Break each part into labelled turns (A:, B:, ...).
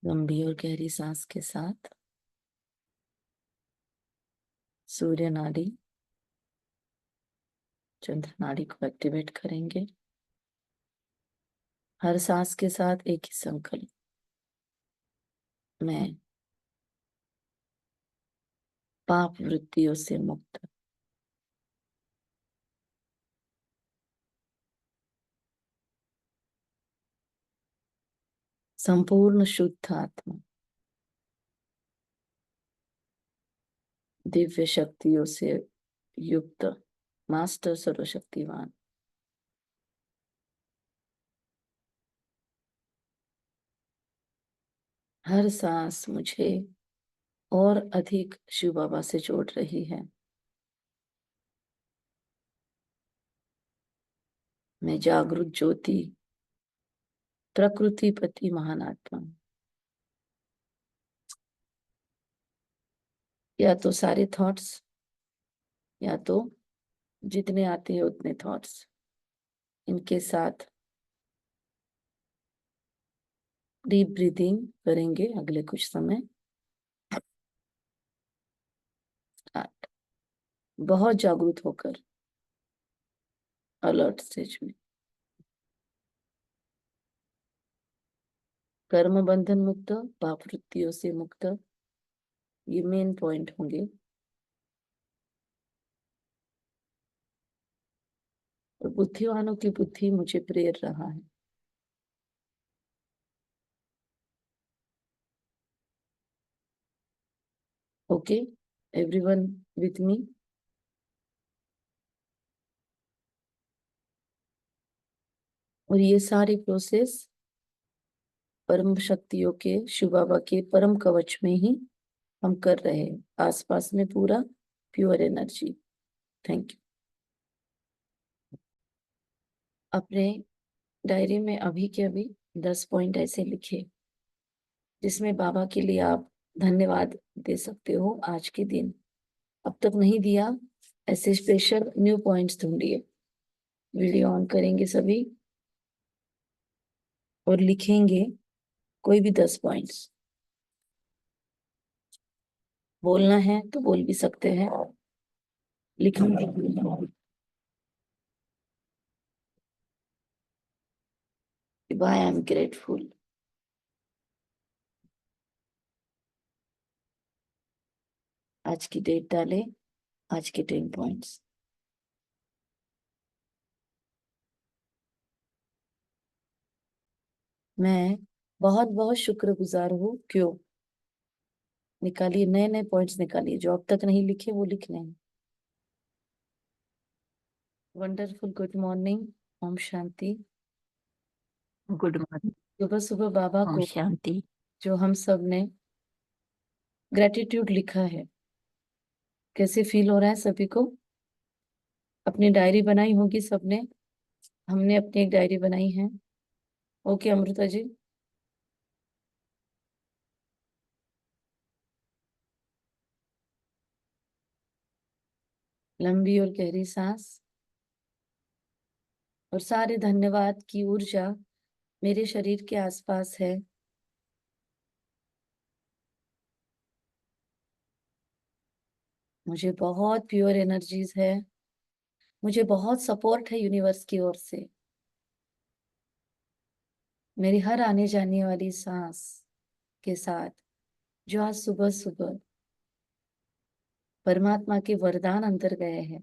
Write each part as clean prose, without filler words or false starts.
A: लंबी और गहरी सांस के साथ सूर्य नाड़ी, चंद्र नाड़ी को एक्टिवेट करेंगे। हर सांस के साथ एक ही संकल्प, मैं पाप वृत्तियों से मुक्त, संपूर्ण शुद्ध आत्मा, दिव्य शक्तियों से युक्त, मास्टर सर्वशक्तिवान। हर सांस मुझे और अधिक शिव बाबा से जोड़ रही है। मैं जागृत ज्योति, प्रकृति पति महान आत्मा। या तो सारे थॉट्स, या तो जितने आते हैं उतने थॉट्स, इनके साथ डीप ब्रीदिंग करेंगे अगले कुछ समय। बहुत जागरूक होकर अलर्ट स्टेज में, कर्म बंधन मुक्त, पाप वृत्तियों से मुक्त, ये मेन पॉइंट होंगे। और बुद्धिवानों की बुद्धि मुझे प्रेर रहा है। Okay, everyone with me. और ये सारी प्रोसेस परम शक्तियों के, शिव बाबा के परम कवच में ही हम कर रहे हैं। आसपास में पूरा प्योर एनर्जी। Thank you. अपने डायरी में अभी के अभी 10 पॉइंट ऐसे लिखे जिसमें बाबा के लिए आप धन्यवाद दे सकते हो आज के दिन। अब तक नहीं दिया, ऐसे स्पेशल न्यू पॉइंट्स ढूंढिए। वीडियो ऑन करेंगे सभी और लिखेंगे कोई भी 10 पॉइंट्स। बोलना है तो बोल भी सकते हैं, लिखना बाय आई एम ग्रेटफुल। आज की डेट डाले, आज के 10 पॉइंट्स। मैं बहुत बहुत शुक्रगुजार हूँ। क्यों? निकालिए, नए नए पॉइंट्स निकालिए जो अब तक नहीं लिखे, वो लिखने हैं। वंडरफुल गुड मॉर्निंग, ओम शांति।
B: Good morning.
A: सुबह सुबह बाबा
B: ओम
A: को,
B: शांति।
A: जो हम सब ने ग्रेटिट्यूड लिखा है, कैसे फील हो रहा है सभी को? अपनी डायरी बनाई होगी सबने, हमने अपनी एक डायरी बनाई है। ओके अमृता जी। लंबी और गहरी सांस, और सारे धन्यवाद की ऊर्जा मेरे शरीर के आसपास है। मुझे बहुत प्योर एनर्जीज है, मुझे बहुत सपोर्ट है यूनिवर्स की ओर से। मेरी हर आने जाने वाली सांस के साथ, जो आज सुबह सुबह परमात्मा के वरदान अंदर गए हैं,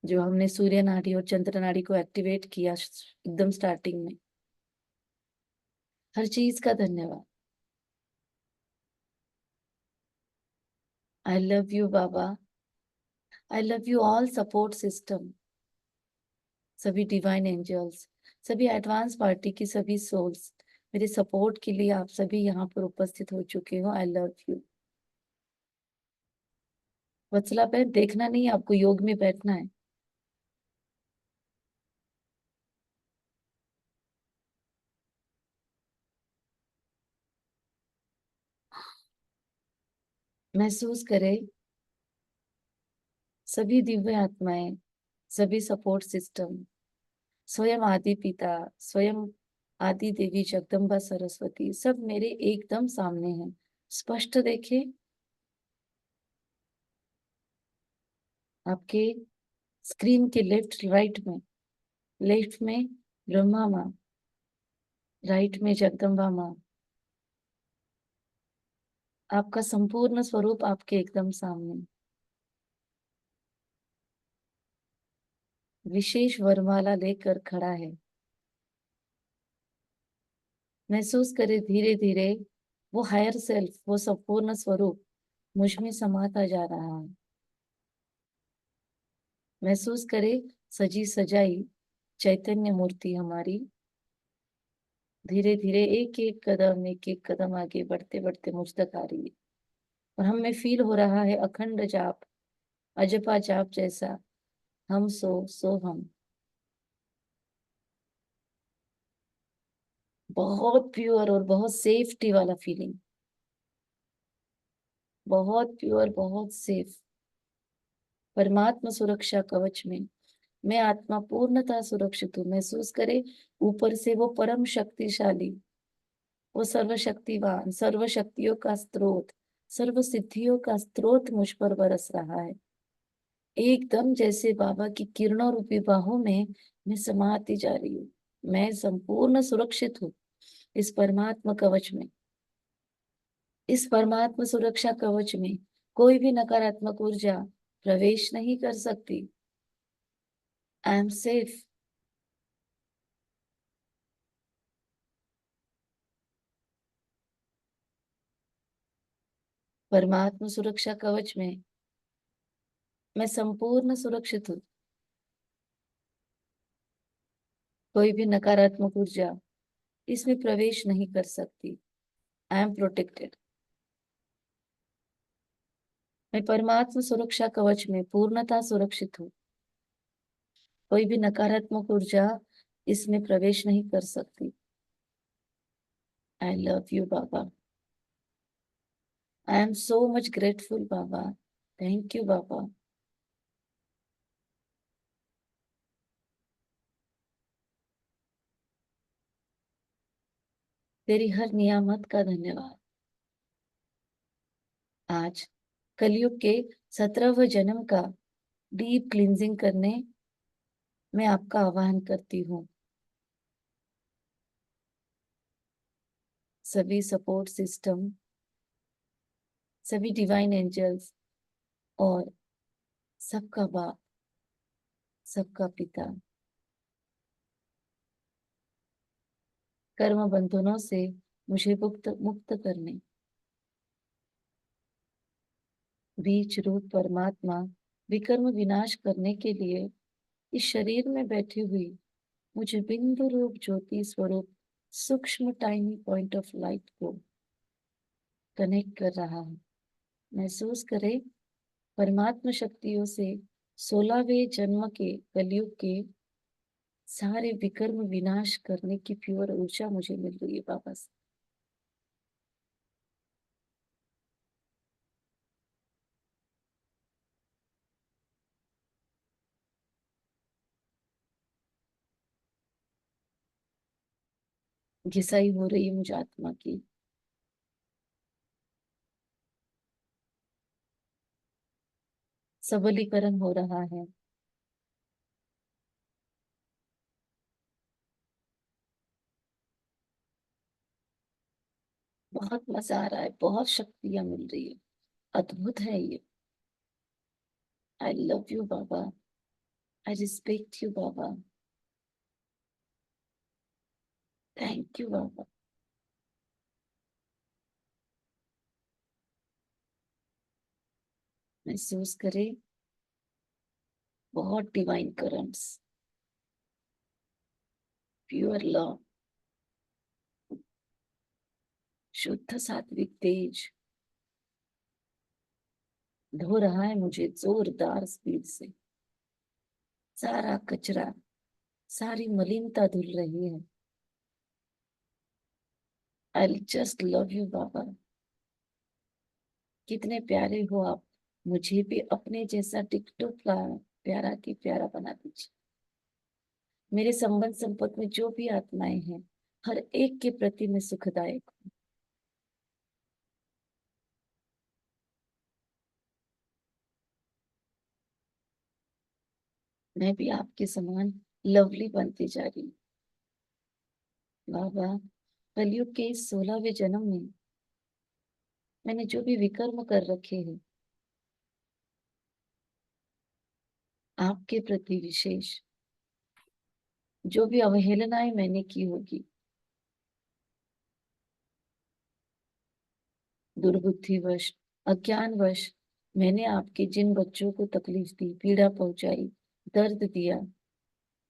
A: जो हमने सूर्य नाड़ी और चंद्र नाड़ी को एक्टिवेट किया एकदम स्टार्टिंग में, हर चीज का धन्यवाद। आई love you Baba, I love you all support system, सभी डिवाइन एंजल्स, सभी एडवांस पार्टी की सभी सोल्स, मेरे सपोर्ट के लिए आप सभी यहाँ पर उपस्थित हो चुके हो। आई लव यू। वत्सला बहन, देखना नहीं है आपको, योग में बैठना है। महसूस करें सभी दिव्य आत्माएं, सभी सपोर्ट सिस्टम, स्वयं आदि पिता, स्वयं आदि देवी, जगदम्बा, सरस्वती सब मेरे एकदम सामने हैं। स्पष्ट देखे आपके स्क्रीन के लेफ्ट में ब्रह्मा माँ, राइट में जगदम्बा माँ। आपका संपूर्ण स्वरूप आपके एकदम सामने। विशेष वरमाला लेकर खड़ा है। महसूस करे धीरे धीरे वो हायर सेल्फ, वो संपूर्ण स्वरूप मुझ में समाता जा रहा है। महसूस करे सजी सजाई चैतन्य मूर्ति हमारी धीरे धीरे एक एक कदम आगे बढ़ते बढ़ते मुझ तक आ रही है। और हमें फील हो रहा है अखंड जाप, अजपा जाप जैसा, हम सो हम। बहुत प्योर और बहुत सेफ्टी वाला फीलिंग, बहुत प्योर, बहुत सेफ। परमात्मा सुरक्षा कवच में मैं आत्मा पूर्णतः सुरक्षित हूँ। महसूस करे ऊपर से वो परम शक्तिशाली, वो सर्वशक्तिवान, सर्व शक्तियों का स्रोत, सर्व सिद्धियों का स्रोत मुझ पर बरस रहा है। एकदम जैसे बाबा की किरणों रूपी बाहों में मैं समाती जा रही हूँ। मैं संपूर्ण सुरक्षित हूँ इस परमात्मा कवच में। इस परमात्मा सुरक्षा कवच में कोई भी नकारात्मक ऊर्जा प्रवेश नहीं कर सकती। I am safe. परमात्मा सुरक्षा कवच में मैं संपूर्ण सुरक्षित हूँ। कोई भी नकारात्मक ऊर्जा इसमें प्रवेश नहीं कर सकती। I am protected. मैं परमात्मा सुरक्षा कवच में पूर्णतः सुरक्षित हूँ। कोई भी नकारात्मक ऊर्जा इसमें प्रवेश नहीं कर सकती। I love you Baba. I am so much grateful Baba. Thank you Baba. तेरी हर नियामत का धन्यवाद। आज कलयुग के 17वें जन्म का डीप क्लींजिंग करने मैं आपका आह्वान करती हूँ। सभी सपोर्ट सिस्टम, सभी डिवाइन एंजल्स और सबका बाप, सबका पिता, कर्म बंधनों से मुझे मुक्त मुक्त करने, बीच रूप परमात्मा विकर्म विनाश करने के लिए इस शरीर में बैठी हुई मुझे बिंदु रूप ज्योति स्वरूप सूक्ष्म टाइनी पॉइंट ऑफ लाइट को कनेक्ट कर रहा है। महसूस करे परमात्मा शक्तियों से 16वें जन्म के कलयुग के सारे विकर्म विनाश करने की प्योर ऊर्जा मुझे मिल रही है बाबा से। घिसाई हो रही है मुझे आत्मा की। सबलीकरण हो रहा है। बहुत मजा आ रहा है, बहुत शक्तियां मिल रही है। अद्भुत है ये। I love you Baba. I respect you Baba. Thank you Baba. महसूस करे बहुत डिवाइन करंट्स, प्योर लव, शुद्ध सात्विक तेज धो रहा है मुझे जोरदार स्पीड से। सारा कचरा, सारी मलिनता धुल रही है। आई जस्ट लव यू बाबा। कितने प्यारे हो आप। मुझे भी अपने जैसा टिकटो प्यारा की प्यारा बना दीजिए। मेरे संबंध संपत्ति में जो भी आत्माएं हैं हर एक के प्रति मैं सुखदायक हूँ। मैं भी आपके समान लवली बनती जा रही हूँ। बाबा, कलयुग के इस 16वें जन्म में मैंने जो भी विकर्म कर रखे हैं, आपके प्रति विशेष जो भी अवहेलनाएं मैंने की होगी, दुर्बुद्धिवश, अज्ञानवश मैंने आपके जिन बच्चों को तकलीफ दी, पीड़ा पहुंचाई, दर्द दिया,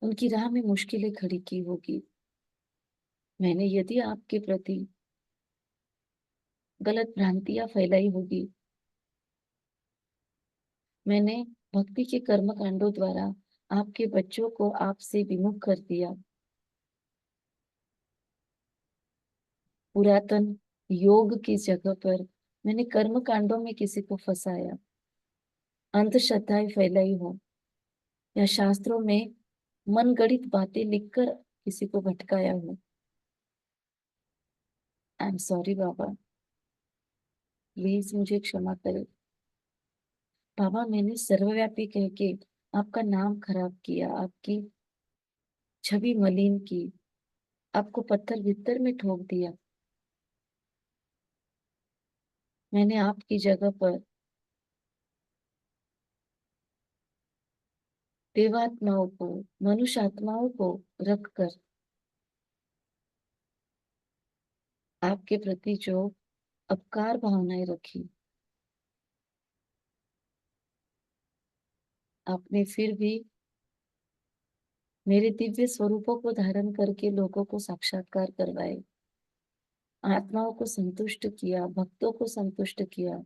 A: उनकी राह में मुश्किलें खड़ी की होगी, मैंने यदि आपके प्रति गलत भ्रांतियां फैलाई होगी, मैंने भक्ति के कर्म कांडों द्वारा आपके बच्चों को आपसे विमुख कर दिया, पुरातन योग की जगह पर मैंने कर्म कांडों में किसी को फंसाया, अंधश्रद्धाएं फैलाई हो या शास्त्रों में मनगढ़ंत बातें लिखकर किसी को भटकाया हो। आई एम सॉरी बाबा, प्लीज मुझे क्षमा करें। बाबा, मैंने सर्वव्यापी कह के आपका नाम खराब किया, आपकी छवि मलिन की, आपको पत्थर भीतर में ठोक दिया। मैंने आपकी जगह पर देवात्माओं को, मनुष्य आत्माओं को रखकर आपके प्रति जो अपकार भावनाएं रखी, आपने फिर भी मेरे दिव्य स्वरूपों को धारण करके लोगों को साक्षात्कार करवाए, आत्माओं को संतुष्ट किया, भक्तों को संतुष्ट किया,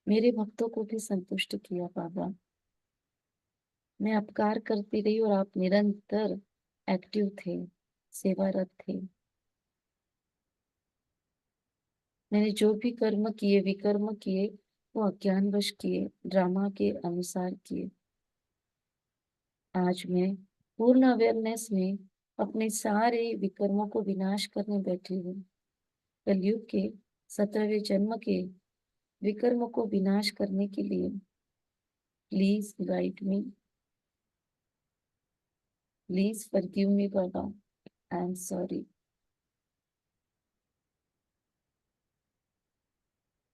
A: मेरे भक्तों को भी संतुष्ट किया। बाबा, मैं अपकार करती रही और आप निरंतर एक्टिव थे, सेवारत थे। मैंने जो भी कर्म किए, विकर्म किए, वो अज्ञानवश किए, ड्रामा के अनुसार किए। आज मैं पूर्ण अवेयरनेस में अपने सारे विकर्मों को विनाश करने बैठी हूँ। कलयुग के 17वें जन्म के विकर्म को विनाश करने के लिए please guide me, please forgive me Baba. I am sorry.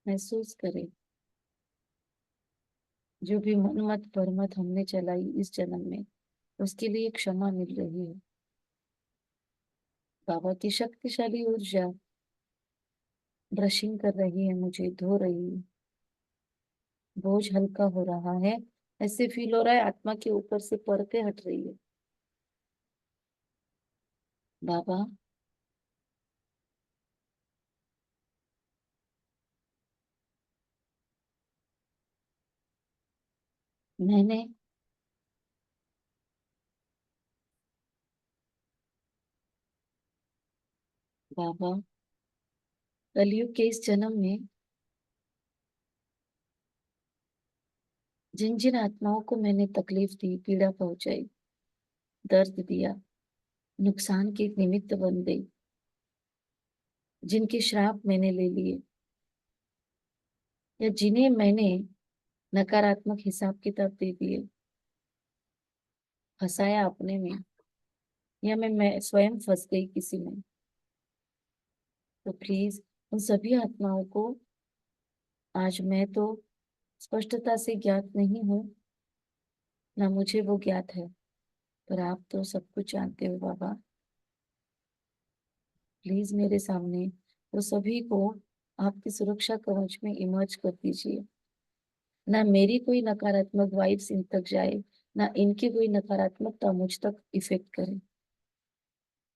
A: महसूस करें, जो भी मनमत परमत हमने चलाई इस जन्म में, उसके लिए क्षमा मिल रही है। बाबा की शक्तिशाली ऊर्जा ब्रशिंग कर रही है, मुझे धो रही है, बोझ हल्का हो रहा है, ऐसे फील हो रहा है आत्मा के ऊपर से परतें हट रही है। बाबा, मैंने बाबा कलयुग के इस जन्म में जिन जिन आत्माओं को मैंने तकलीफ दी, पीड़ा पहुंचाई, दर्द दिया, नुकसान के निमित्त बन गई, जिनके श्राप मैंने ले लिए या जिन्हें मैंने नकारात्मक हिसाब किताब दे दिए, फंसाया अपने में, या मैं स्वयं फंस गई किसी में, तो प्लीज उन सभी आत्माओं को आज मैं तो स्पष्टता से ज्ञात नहीं हूँ, ना मुझे वो ज्ञात है, पर आप तो सब कुछ जानते हो बाबा। प्लीज मेरे सामने वो सभी को आपकी सुरक्षा कवच में इमर्ज कर दीजिए। ना मेरी कोई नकारात्मक वाइब्स इन तक जाए, ना इनकी कोई नकारात्मकता मुझ तक इफेक्ट करे।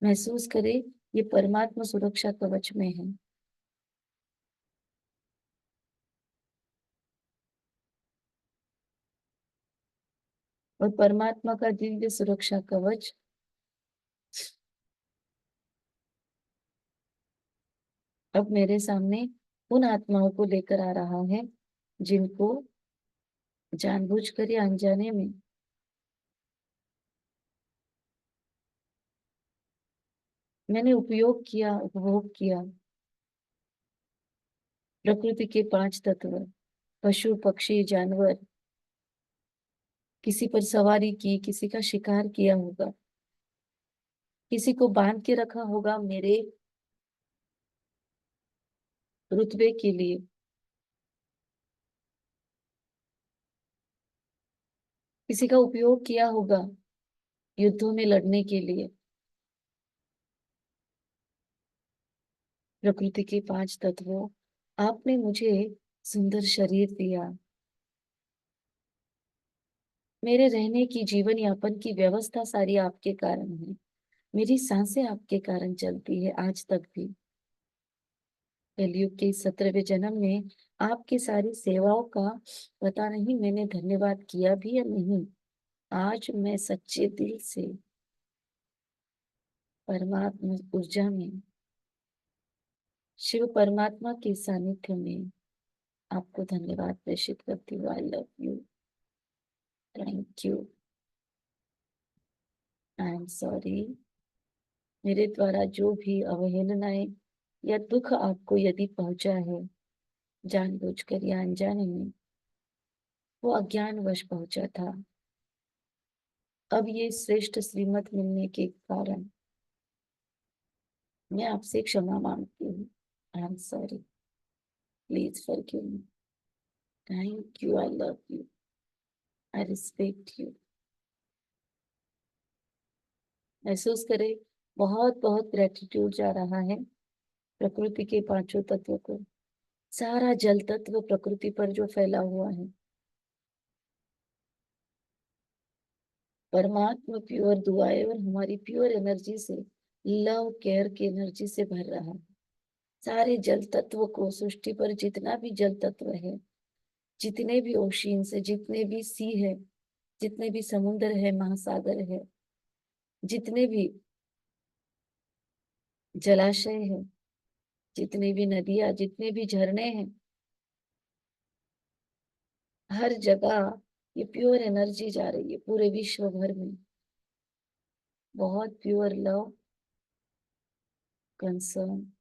A: महसूस करे ये परमात्मा सुरक्षा कवच में है, और परमात्मा का दिव्य सुरक्षा कवच अब मेरे सामने उन आत्माओं को लेकर आ रहा है जिनको जानबूझकर या अनजाने में मैंने उपयोग किया, उपभोग किया प्रकृति के 5 तत्व, पशु पक्षी जानवर, किसी पर सवारी की, किसी का शिकार किया होगा, किसी को बांध के रखा होगा मेरे रुतबे के लिए, किसी का उपयोग किया होगा युद्धों में लड़ने के लिए। प्रकृति के 5 तत्वों, आपने मुझे सुंदर शरीर दिया, मेरे रहने की जीवन यापन की व्यवस्था सारी आपके कारण है, मेरी सांसें आपके कारण चलती है आज तक भी। कलयुग के इस 17वें जन्म में आपकी सारी सेवाओं का पता नहीं मैंने धन्यवाद किया भी या नहीं। आज मैं सच्चे दिल से परमात्मा ऊर्जा में, शिव परमात्मा के सानिध्य में आपको धन्यवाद प्रेषित करती हूँ। आई love you, thank you, I am sorry. मेरे द्वारा जो भी अवहेलनाएं या दुख आपको यदि पहुंचा है, जानबूझकर या अनजाने में, वो अज्ञानवश पहुंचा था। अब ये श्रेष्ठ श्रीमत मिलने के कारण मैं आपसे क्षमा मांगती हूँ। आई am sorry, please forgive me. Thank you, I love you, I respect you. महसूस करें, बहुत बहुत ग्रेटिट्यूड जा रहा है प्रकृति के 5 तत्वों को। सारा जल तत्व प्रकृति पर जो फैला हुआ है, परमात्मा प्योर दुआएं और हमारी प्योर एनर्जी से, लव केयर की एनर्जी से भर रहा है। सारे जल तत्व को, सृष्टि पर जितना भी जल तत्व है, जितने भी ओशियंस है, जितने भी सी है, जितने भी समुद्र है, महासागर है, जितने भी जलाशय है, जितनी भी नदियां, जितने भी झरने हैं, हर जगह ये प्योर एनर्जी जा रही है पूरे विश्व भर में। बहुत प्योर लव, कंसर्न,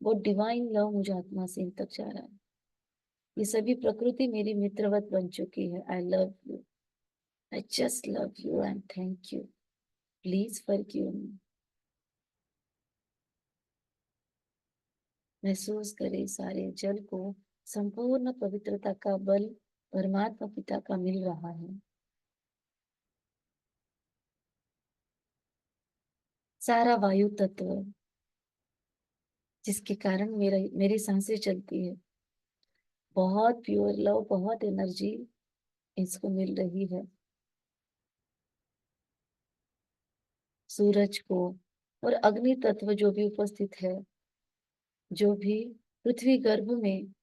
A: बहुत डिवाइन लव मुझे आत्मा से इन तक जा रहा है। ये सभी प्रकृति मेरी मित्रवत बन चुकी है। आई love you, I just love you and thank you, please forgive मी। महसूस करें सारे जल को, संपूर्ण पवित्रता का बल परमात्मा पिता का मिल रहा है। सारा वायु तत्व जिसके कारण मेरी सांसें चलती है, बहुत प्योर लव, बहुत एनर्जी इसको मिल रही है। सूरज को और अग्नि तत्व जो भी उपस्थित है, जो भी पृथ्वी गर्भ में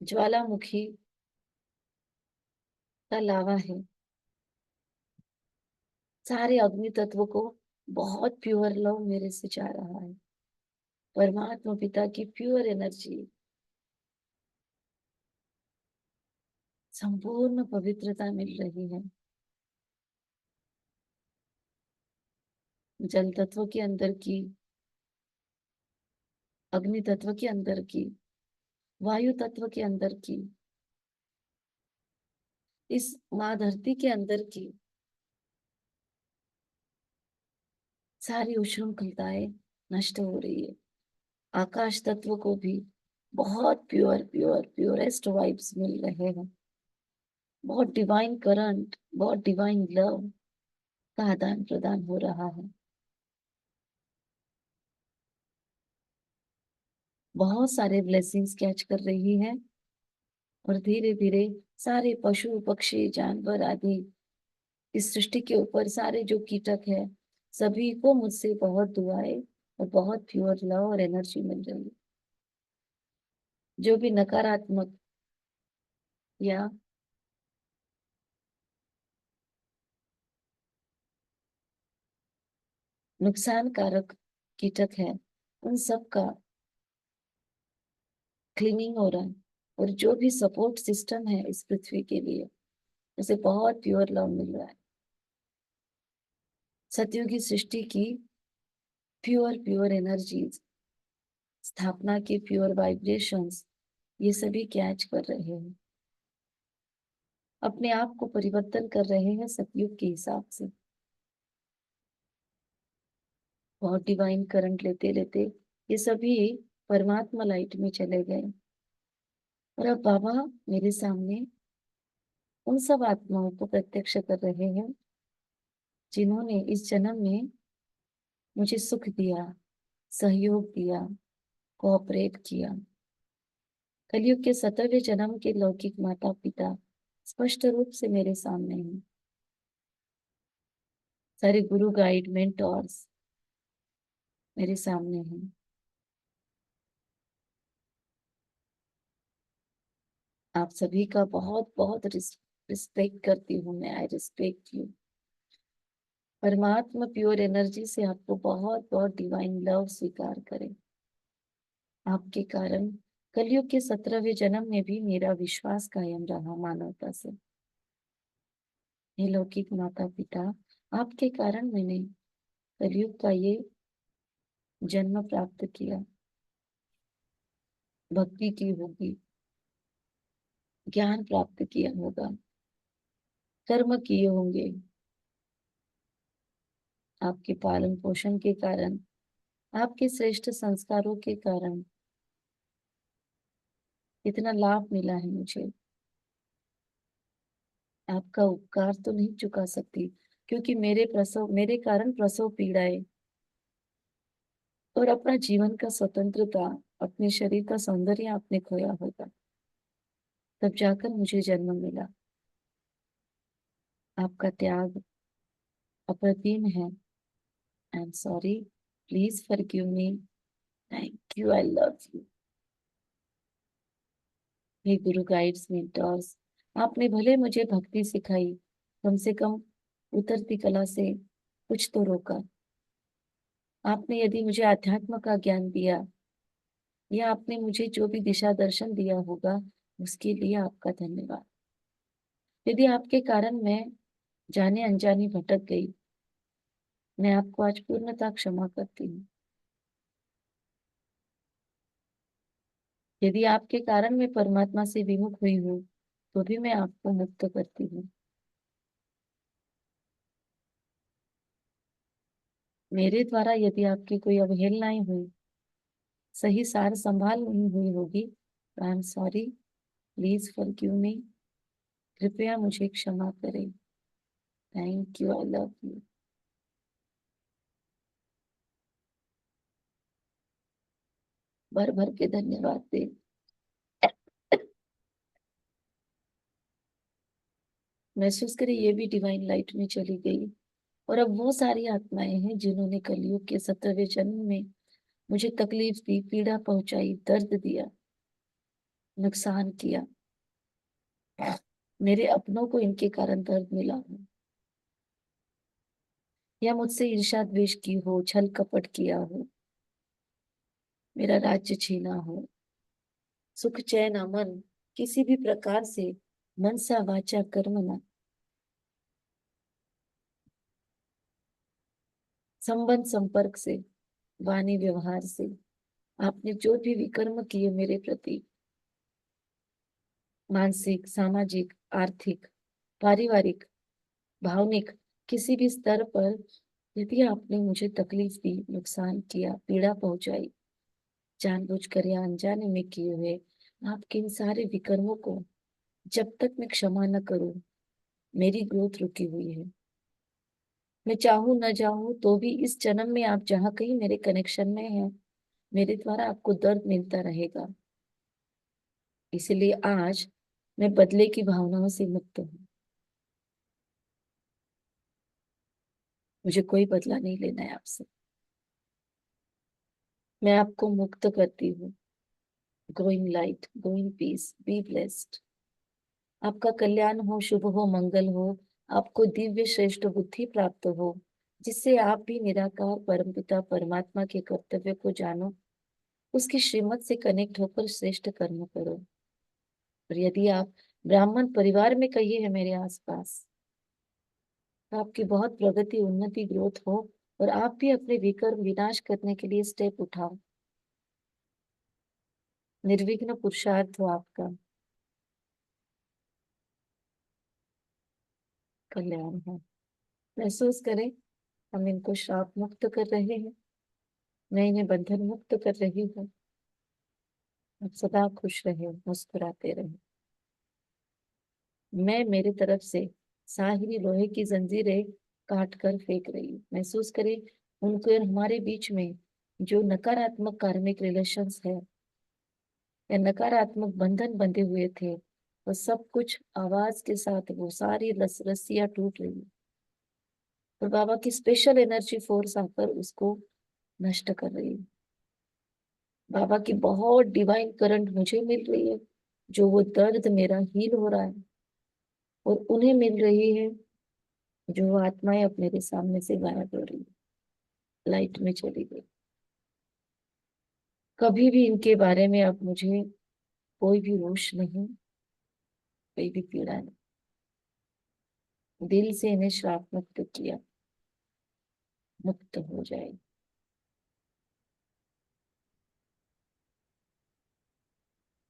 A: ज्वालामुखी का लावा है, सारे अग्नि तत्व को बहुत प्योर लव मेरे से जा रहा है। परमात्मा पिता की प्योर एनर्जी, संपूर्ण पवित्रता मिल रही है। जल तत्व के अंदर की, अग्नि तत्व के अंदर की, वायु तत्व के अंदर की, इस माँ धरती के अंदर की सारी उच्छृंखलताएं नष्ट हो रही है। आकाश तत्व को भी बहुत प्योर प्योर प्योरेस्ट वाइब्स मिल रहे हैं। बहुत डिवाइन करंट, बहुत डिवाइन लव का आदान प्रदान हो रहा है। बहुत सारे ब्लेसिंग्स कैच कर रही है और धीरे धीरे सारे पशु पक्षी जानवर आदि इस सृष्टि के ऊपर सारे जो कीटक है, सभी को मुझसे बहुत दुआएं और बहुत प्योर लव और एनर्जी मिल रही है। जो भी नकारात्मक या नुकसानकारक कीटक है, उन सब का क्लीनिंग हो रहा है। और जो भी सपोर्ट सिस्टम है इस पृथ्वी के लिए, उसे बहुत प्योर लव मिल रहा है। सतयुगी सृष्टि की प्योर प्योर एनर्जीज, स्थापना के प्योर वाइब्रेशंस, ये सभी कैच कर रहे हैं, अपने आप को परिवर्तन कर रहे हैं सतयुग के हिसाब से। बहुत डिवाइन करंट लेते लेते ये सभी परमात्मा लाइट में चले गए। और अब बाबा मेरे सामने उन सब आत्माओं को प्रत्यक्ष कर रहे हैं जिन्होंने इस जन्म में मुझे सुख दिया, सहयोग दिया, कोऑपरेट किया। कलयुग के 17वें जन्म के लौकिक माता पिता स्पष्ट रूप से मेरे सामने हैं। सारे गुरु गाइड मेंटोर्स मेरे सामने हैं। आप सभी का बहुत बहुत रिस्पेक्ट करती हूँ मैं। आई रिस्पेक्ट यू। परमात्मा प्योर एनर्जी से आपको बहुत बहुत डिवाइन लव स्वीकार करे। आपके कारण कलयुग के 17वें जन्म में भी मेरा विश्वास कायम रहा मानवता से। हे लौकिक माता पिता, आपके कारण मैंने कलयुग का ये जन्म प्राप्त किया। भक्ति की होगी, ज्ञान प्राप्त किया होगा, कर्म किए होंगे। आपके पालन पोषण के कारण, आपके श्रेष्ठ संस्कारों के कारण इतना लाभ मिला है मुझे। आपका उपकार तो नहीं चुका सकती, क्योंकि मेरे कारण प्रसव पीड़ाएं और अपना जीवन का स्वतंत्रता, अपने शरीर का सौंदर्य आपने खोया होगा, तब जाकर मुझे जन्म मिला। आपका त्याग अप्रतिम है। I am sorry, please forgive me. Thank you, I love you. हे गुरु गाइड्स मेंटर्स, आपने भले मुझे भक्ति सिखाई, कम से कम उतरती कला से कुछ तो रोका। आपने यदि मुझे अध्यात्म का ज्ञान दिया, या आपने मुझे जो भी दिशा दर्शन दिया होगा, उसके लिए आपका धन्यवाद। यदि आपके कारण मैं जाने अनजाने भटक गई, मैं आपको आज पूर्णतः क्षमा करती हूँ। यदि आपके कारण मैं परमात्मा से विमुख हुई हूँ, तो भी मैं आपको मुक्त करती हूँ। मेरे द्वारा यदि आपकी कोई अवहेलनाएं हुई, सही सार संभाल नहीं हुई होगी, तो आई एम सॉरी, प्लीज फॉरगिव मी। कृपया मुझे क्षमा करें। Thank you, I love you. भर भर के धन्यवाद दे। महसूस करें ये भी डिवाइन लाइट में चली गई। और अब वो सारी आत्माएं हैं जिन्होंने कलयुग के 17वें जन्म में मुझे तकलीफ दी, पीड़ा पहुंचाई, दर्द दिया, नुकसान किया। मेरे अपनों को इनके कारण दर्द मिला हो, या मुझसे ईर्ष्या द्वेष की हो, छल कपट किया हो, मेरा राज्य छीना हो, सुख चैन अमन किसी भी प्रकार से मनसा वाचा कर्मणा, संबंध संपर्क से, वाणी व्यवहार से आपने जो भी विकर्म किए मेरे प्रति, मानसिक, सामाजिक, आर्थिक, पारिवारिक, भावनिक, किसी भी स्तर पर यदि आपने मुझे तकलीफ दी, नुकसान किया, पीड़ा पहुंचाई, जानबूझकर या अनजाने में किए हुए आपके इन सारे विकर्मों को जब तक मैं क्षमा न करूं, मेरी ग्रोथ रुकी हुई है। मैं चाहूं न चाहूं तो भी इस जन्म में आप जहां कहीं मेरे कनेक्शन में हैं, मेरे द्वारा आपको दर्द मिलता रहेगा। इसलिए आज मैं बदले की भावनाओं से मुक्त हूँ। मुझे कोई बदला नहीं लेना है आपसे। मैं आपको मुक्त करती हूँ। Go in light, go in peace, be blessed. आपका कल्याण हो, शुभ हो, मंगल हो। आपको दिव्य श्रेष्ठ बुद्धि प्राप्त हो, जिससे आप भी निराकार परमपिता परमात्मा के कर्तव्य को जानो, उसकी श्रीमत से कनेक्ट होकर श्रेष्ठ कर्म करो। और यदि आप ब्राह्मण परिवार में कहीं है मेरे आसपास, तो आपकी बहुत प्रगति, उन्नति, ग्रोथ हो, और आप भी अपने विकर्म विनाश करने के लिए स्टेप उठाओ। निर्विघ्न पुरुषार्थ हो आपका, कल्याण हो। महसूस करें हम इनको श्राप मुक्त कर रहे हैं, मैं इन्हें बंधन मुक्त कर रही हूँ। आप सदा खुश रहे, मुस्कुराते रहे। मैं मेरी तरफ से साहिरी लोहे की जंजीरें काट कर फेंक रही हूँ। महसूस करें उनको और हमारे बीच में जो नकारात्मक कार्मिक रिलेशंस है या नकारात्मक बंधन बंधे हुए थे, वो सब कुछ आवाज के साथ वो सारी रस्सियां टूट रही है। और बाबा की स्पेशल एनर्जी फोर्स आकर उसको नष्ट कर रही है। बाबा की बहुत डिवाइन करंट मुझे मिल रही है, जो वो दर्द मेरा हील हो रहा है, और उन्हें मिल रही है जो वो आत्माएं अब मेरे सामने से गायब हो रही है, लाइट में चली गई। कभी भी इनके बारे में अब मुझे कोई भी होश नहीं, कोई भी पीड़ा नहीं। दिल से इन्हें श्राप मुक्त किया, मुक्त हो जाए।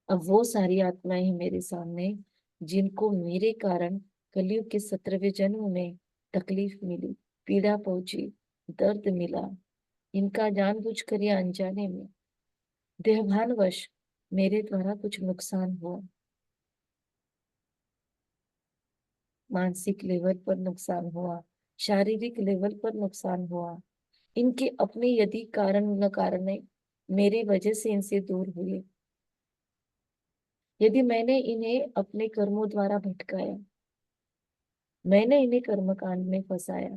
A: अब वो सारी आत्माएं हैं मेरे सामने जिनको मेरे कारण कलयुग के 17वें जन्म में तकलीफ मिली, पीड़ा पहुंची, दर्द मिला। इनका जानबूझकर या अनजाने में देहभानवश मेरे द्वारा कुछ नुकसान हुआ। मानसिक लेवल पर नुकसान हुआ, शारीरिक लेवल पर नुकसान हुआ। इनके अपने यदि कारण न कारण मेरे वजह से इनसे दूर हुए, यदि मैंने इन्हें अपने कर्मों द्वारा भटकाया, मैंने इन्हें कर्मकांड में फंसाया,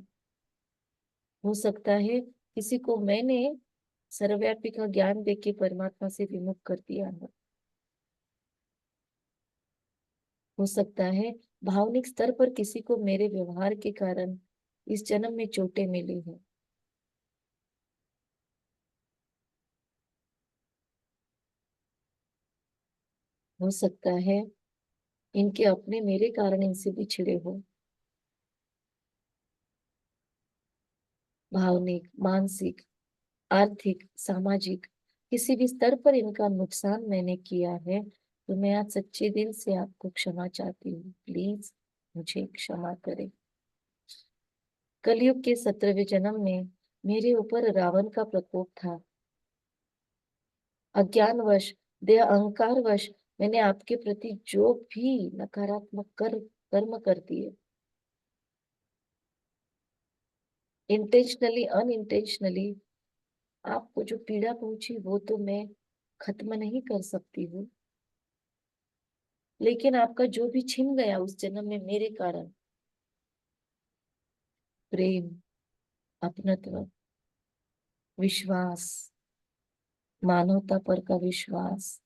A: हो सकता है किसी को मैंने सर्वव्यापी का ज्ञान देके परमात्मा से विमुख कर दिया हो सकता है भावनिक स्तर पर किसी को मेरे व्यवहार के कारण इस जन्म में चोटें मिली हो। हो सकता है इनके अपने मेरे कारण इनसे बिछड़े हो। भावनिक, मानसिक, आर्थिक, सामाजिक किसी भी स्तर पर इनका नुकसान मैंने किया है, तो मैं आज सच्चे दिल से आपको क्षमा चाहती हूँ। प्लीज मुझे क्षमा करें। कलयुग के 17वें जन्म में मेरे ऊपर रावण का प्रकोप था। अज्ञानवश, देह अहंकारवश मैंने आपके प्रति जो भी नकारात्मक कर्म कर दिए, इंटेंशनली अनइंटेंशनली आपको जो पीड़ा पहुंची वो तो मैं खत्म नहीं कर सकती हूँ, लेकिन आपका जो भी छिन गया उस जन्म में मेरे कारण, प्रेम, अपनत्व, विश्वास, मानवता पर का विश्वास,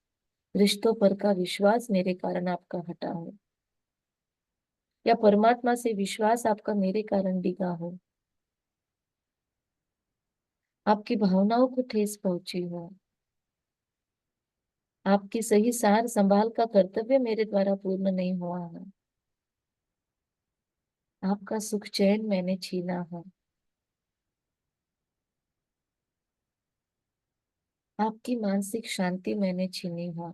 A: रिश्तों पर का विश्वास मेरे कारण आपका हटा हो, या परमात्मा से विश्वास आपका मेरे कारण डिगा हो, आपकी भावनाओं को ठेस पहुंची हो, आपकी सही सार संभाल का कर्तव्य मेरे द्वारा पूर्ण नहीं हुआ है, आपका सुख चैन मैंने छीना है, आपकी मानसिक शांति मैंने छीनी है,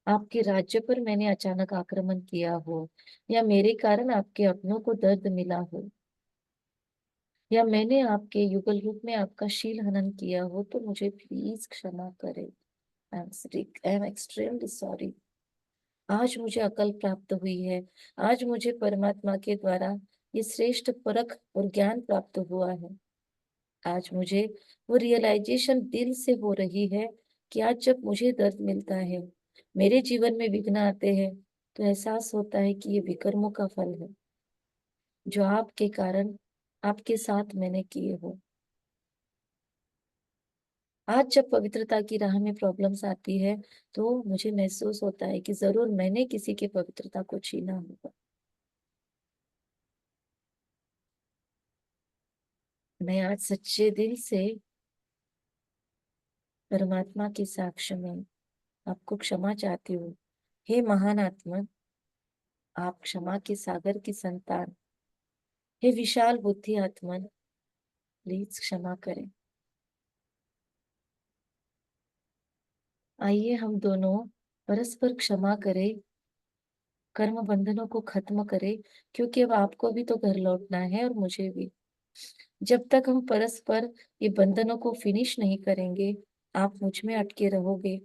A: आपके राज्य पर मैंने अचानक आक्रमण किया हो, या मेरे कारण आपके अपनों को दर्द मिला हो, या मैंने आपके युगल युग में आपका शील हनन किया हो, तो मुझे प्लीज क्षमा करें। I am extremely sorry. आज मुझे अकल प्राप्त हुई है, आज मुझे परमात्मा के द्वारा ये श्रेष्ठ परख और ज्ञान प्राप्त हुआ है। आज मुझे वो रियलाइजेशन दिल से हो रही है कि आज जब मुझे दर्द मिलता है, मेरे जीवन में विघ्न आते हैं, तो एहसास होता है कि ये विकर्मों का फल है जो आपके कारण आपके साथ मैंने किए हो। आज जब पवित्रता की राह में प्रॉब्लम्स आती है, तो मुझे महसूस होता है कि जरूर मैंने किसी की पवित्रता को छीना होगा। मैं आज सच्चे दिल से परमात्मा के साक्ष में आपको क्षमा चाहती हूँ। हे महान आत्मा, आप क्षमा के सागर की संतान, हे विशाल बुद्धि आत्मन, प्लीज क्षमा करें। आइए हम दोनों परस्पर क्षमा करें, कर्म बंधनों को खत्म करें, क्योंकि अब आपको भी तो घर लौटना है और मुझे भी। जब तक हम परस्पर ये बंधनों को फिनिश नहीं करेंगे, आप मुझ में अटके रहोगे,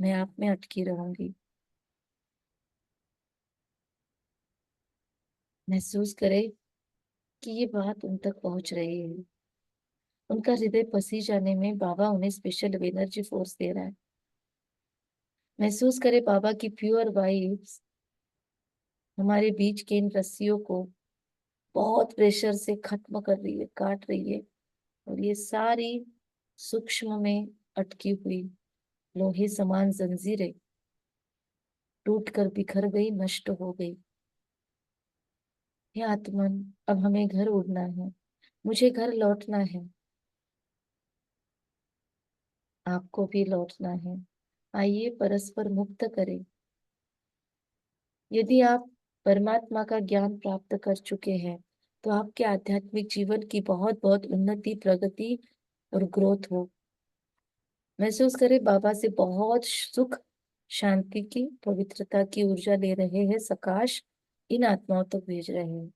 A: मैं आप में अटकी रहूंगी। महसूस करें कि ये बात उन तक पहुंच रही है। उनका हृदय पसी जाने में बाबा उन्हें स्पेशल एनर्जी फोर्स दे रहा है। महसूस करें बाबा की प्योर वाइब्स हमारे बीच के इन रस्सियों को बहुत प्रेशर से खत्म कर रही है, काट रही है। और ये सारी सूक्ष्म में अटकी हुई लोहे समान जंजीरें टूट कर बिखर गई, नष्ट हो गई। हे आत्मन, अब हमें घर उड़ना है, मुझे घर लौटना है, आपको भी लौटना है। आइए परस्पर मुक्त करें। यदि आप परमात्मा का ज्ञान प्राप्त कर चुके हैं, तो आपके आध्यात्मिक जीवन की बहुत बहुत उन्नति, प्रगति और ग्रोथ हो। महसूस करें बाबा से बहुत सुख, शांति की, पवित्रता की ऊर्जा ले रहे हैं। सकाश इन आत्माओं तक भेज रहे हैं।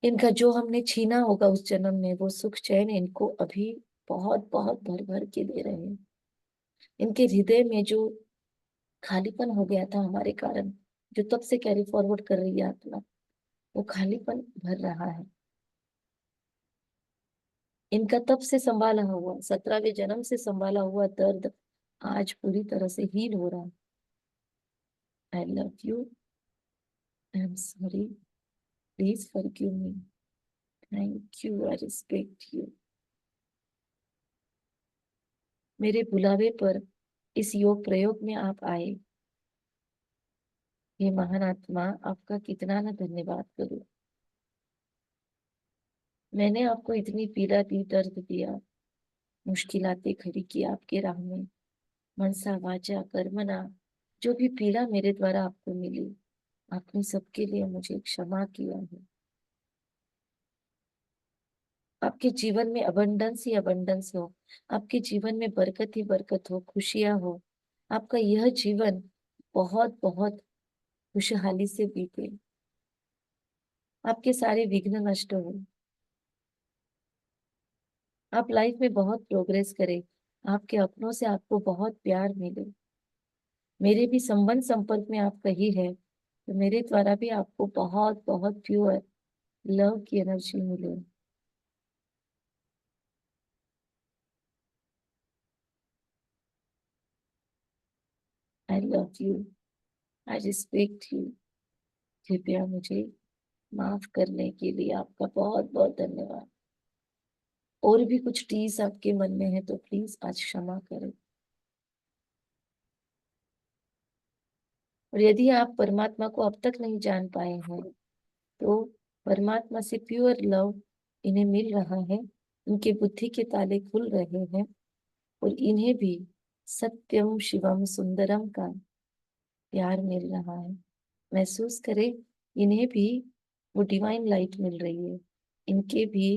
A: इनका जो हमने छीना होगा उस जन्म में, वो सुख चैन इनको अभी बहुत बहुत भर भर के दे रहे हैं। इनके हृदय में जो खालीपन हो गया था हमारे कारण, जो तब से कैरी फॉरवर्ड कर रही है आत्मा, वो खालीपन भर रहा है। इनका तब से संभाला हुआ, 17वें जन्म से संभाला हुआ दर्द आज पूरी तरह से हील हो रहा है। आई love you, I am sorry, please forgive me, thank you, I respect you. मेरे बुलावे पर इस योग प्रयोग में आप आए। ये महान आत्मा, आपका कितना ना धन्यवाद करूं। मैंने आपको इतनी पीड़ा दी, दर्द दिया, मुश्किलातें खड़ी की आपके राह में, मनसा वाचा कर्मणा, जो भी पीड़ा मेरे द्वारा आपको मिली, आपने सबके लिए मुझे क्षमा किया है। आपके जीवन में अबंडेंस ही अबंडेंस हो, आपके जीवन में बरकत ही बरकत हो, खुशियां हो। आपका यह जीवन बहुत बहुत खुशहाली से बीते। आपके सारे विघ्न नष्ट हो। आप लाइफ में बहुत प्रोग्रेस करें। आपके अपनों से आपको बहुत प्यार मिले। मेरे भी संबंध संपर्क में आप कही है, तो मेरे द्वारा भी आपको बहुत बहुत प्योर लव की एनर्जी मिले। आई love you, I respect you. कृपया मुझे माफ करने के लिए आपका बहुत बहुत धन्यवाद। और भी कुछ टीस आपके मन में है तो प्लीज आज क्षमा करें। और यदि आप परमात्मा को अब तक नहीं जान पाए हैं, तो परमात्मा से प्योर लव इन्हें मिल रहा है। इनके बुद्धि के ताले खुल रहे हैं और इन्हें भी सत्यम शिवम सुंदरम का प्यार मिल रहा है। महसूस करें, इन्हें भी वो डिवाइन लाइट मिल रही है। इनके भी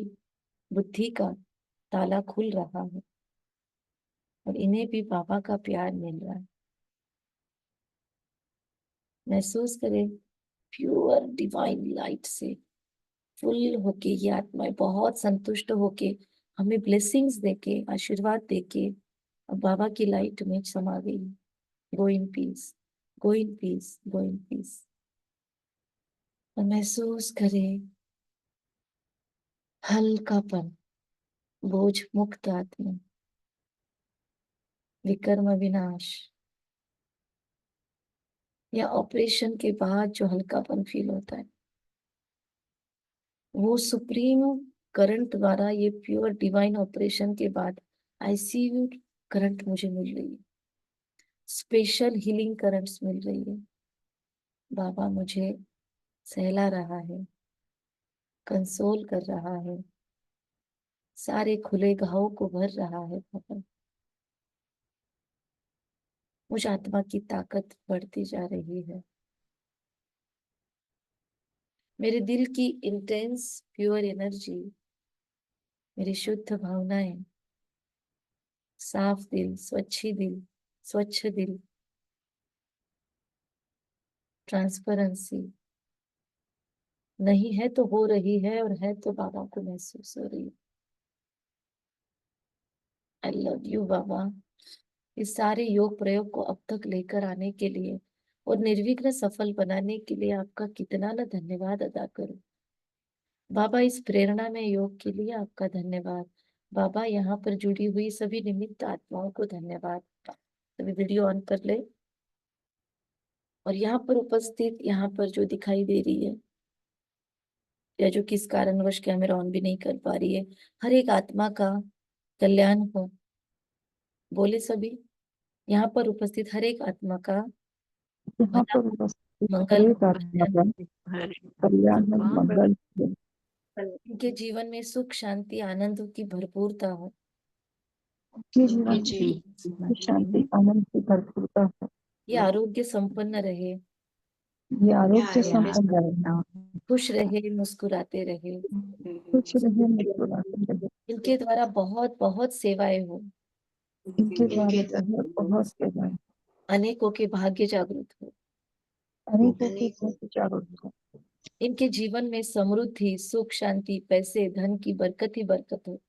A: बुद्धि का ताला खुल रहा है और इन्हें भी बाबा का प्यार मिल रहा है। महसूस करें, प्योर डिवाइन लाइट से फुल होके ये आत्माएं बहुत संतुष्ट होके हमें ब्लेसिंग्स देके, आशीर्वाद देके अब बाबा की लाइट में समा गई। Go in peace, go in peace, go in peace. और महसूस करें हल्कापन, बोझ मुक्त आत्मा, विकर्म विनाश। या ऑपरेशन के बाद जो हल्कापन फील होता है, वो सुप्रीम करंट द्वारा, ये प्योर डिवाइन ऑपरेशन के बाद आईसीयू करंट मुझे मिल रही है। स्पेशल हीलिंग करंट्स मिल रही है। बाबा मुझे सहला रहा है, कंसोल कर रहा है, सारे खुले घावों को भर रहा है। बाबा, मुझ आत्मा की ताकत बढ़ती जा रही है। मेरे दिल की इंटेंस प्योर एनर्जी, मेरी शुद्ध भावनाएं, साफ दिल, स्वच्छ दिल, ट्रांसपेरेंसी नहीं है तो हो रही है, और है तो बाबा को महसूस हो रही है। आई लव यू बाबा। इस सारे योग प्रयोग को अब तक लेकर आने के लिए और निर्विघ्न सफल बनाने के लिए आपका कितना ना धन्यवाद अदा करूं। बाबा, इस प्रेरणा में योग के लिए आपका धन्यवाद। बाबा, यहाँ पर जुड़ी हुई सभी निमित्त आत्माओं को धन्यवाद। सभी वीडियो ऑन कर ले। और यहाँ पर उपस्थित, यहाँ पर जो दिखाई दे रही है या जो किस कारणवश कैमरा ऑन भी नहीं कर पा रही है, हर एक आत्मा का कल्याण हो। बोले सभी। यहाँ पर उपस्थित हर एक आत्मा का
C: यहाँ
A: भला
C: पर
A: हो,
C: उपस्थित
A: मंगल
C: हरेक
A: हो,
C: आत्मा
A: कल्याण
C: का
A: हो।
B: हरे
C: कल्याण हो, मंगल हो।
A: इनके जीवन में सुख, शांति, आनंद की भरपूरता हो।
C: उनके जीवन में
B: जी
C: सुख, शांति, आनंद की भरपूरता हो।
A: ये आरोग्य संपन्न रहे,
C: ये आरोग्य संपन्न रहे,
A: खुश रहे, मुस्कुराते रहे।
C: खुश रहे, मुस्कुराते रहे।
A: इनके द्वारा बहुत बहुत सेवाएं हो,
C: इनके द्वारा बहुत बहुत सेवाएं,
A: अनेकों के भाग्य जागृत हो।
C: अनेकों के बहुत जागरूक हो।
A: इनके जीवन में समृद्धि, सुख, शांति, पैसे, धन की बरकत ही बरकत हो।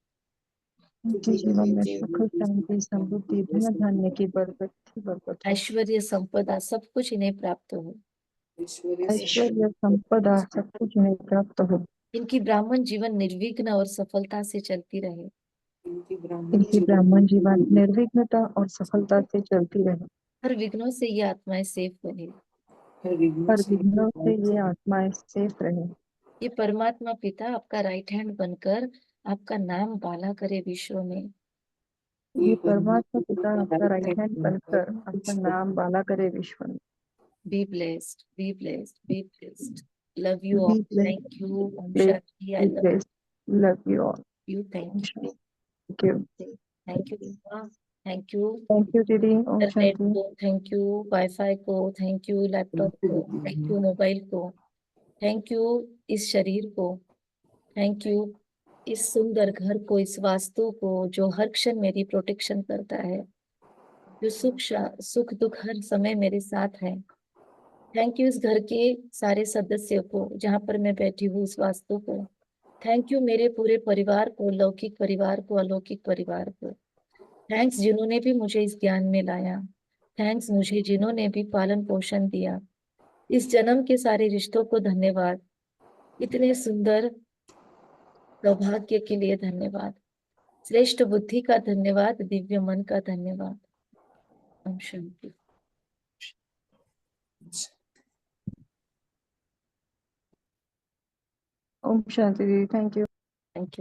C: इनके जीवन में सुख, शांति, समृद्धि, धन धान्य की बरकत ही बरकत हो।
A: ऐश्वर्य, संपदा, सब कुछ इन्हें प्राप्त हो।
C: ऐश्वर्य, संपदा, सब कुछ इन्हें प्राप्त हो।
A: इनकी ब्राह्मण जीवन निर्विघ्न और सफलता से चलती रहे।
C: इनकी ब्राह्मण जीवन निर्विघ्नता और सफलता से चलती रहे।
A: हर विघ्नों से ये आत्माएं सेफ बने।
C: हर विघ्नों से ये आत्माएं सेफ रहे।
A: ये परमात्मा पिता आपका राइट हैंड बनकर आपका नाम बाला करे विश्व में।
C: ये परमात्मा पिता आपका राइट हैंड बनकर आपका नाम बाला करे विश्व में।
A: Be blessed, be blessed, be blessed. Love you all.
C: Be blessed,
A: thank you. Om
C: blessed,
A: शांति। I
C: be
A: love
C: blessed. Love you all.
A: You. Thank you.
C: Thank you.
A: Thank you. Thank you
C: Thank you, दीदी। Om
A: internet
C: शांति।
A: को, thank you WiFi को, thank you laptop को, thank you mobile को, thank you इस शरीर को, थैंक यू इस सुंदर घर को, इस वास्तु को जो हर क्षण मेरी प्रोटेक्शन करता है, जो सुख दुख हर समय मेरे साथ है। थैंक यू इस घर के सारे सदस्यों को, जहाँ पर मैं बैठी हूँ उस वास्तु को। थैंक यू मेरे पूरे परिवार को, लौकिक परिवार को, अलौकिक परिवार को। थैंक्स जिन्होंने भी मुझे इस ज्ञान में लाया। थैंक्स मुझे जिन्होंने भी पालन पोषण दिया। इस जन्म के सारे रिश्तों को धन्यवाद। इतने सुंदर सौभाग्य के लिए धन्यवाद। श्रेष्ठ बुद्धि का धन्यवाद, दिव्य मन का धन्यवाद। ओम शांति।
C: ओम शांति दीदी। Thank you.
A: Thank you.